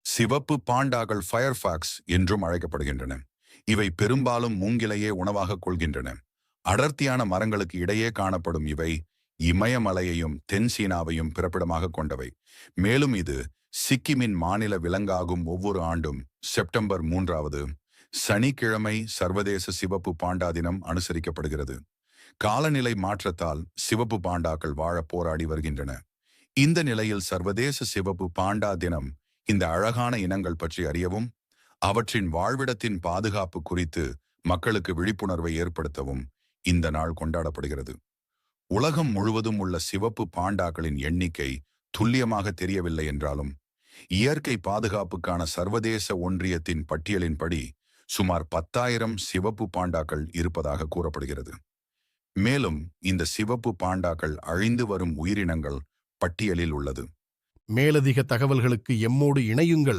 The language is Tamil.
சிவப்பு பாண்டாக்கள் ஃபயர்ஃபாக்ஸ் என்றும் அழைக்கப்படுகின்றன. இவை பெரும்பாலும் மூங்கிலையே உணவாக கொள்கின்றன. அடர்த்தியான மரங்களுக்கு இடையே காணப்படும் இவை இமயமலையையும் தென் சீனாவையும் பிறப்பிடமாக கொண்டவை. மேலும் இது சிக்கிமின் மாநில விலங்காகும். ஒவ்வொரு ஆண்டும் செப்டம்பர் 3வது சனிக்கிழமை சர்வதேச சிவப்பு பாண்டா தினம் அனுசரிக்கப்படுகிறது. காலநிலை மாற்றத்தால் சிவப்பு பாண்டாக்கள் வாழ போராடி வருகின்றன. இந்த நிலையில் சர்வதேச சிவப்பு பாண்டா தினம் இந்த அழகான இனங்கள் பற்றி அறியவும் அவற்றின் வாழ்விடத்தின் பாதுகாப்பு குறித்து மக்களுக்கு விழிப்புணர்வை ஏற்படுத்தவும் இந்த நாள் கொண்டாடப்படுகிறது. உலகம் முழுவதும் உள்ள சிவப்பு பாண்டாக்களின் எண்ணிக்கை துல்லியமாக தெரியவில்லை என்றாலும் இயற்கை பாதுகாப்புக்கான சர்வதேச ஒன்றியத்தின் பட்டியலின்படி சுமார் 10,000 சிவப்பு பாண்டாக்கள் இருப்பதாக கூறப்படுகிறது. மேலும் இந்த சிவப்பு பாண்டாக்கள் அழிந்து வரும் உயிரினங்கள் பட்டியலில் உள்ளது. மேலதிக தகவல்களுக்கு எம்மோடு இணையுங்கள்.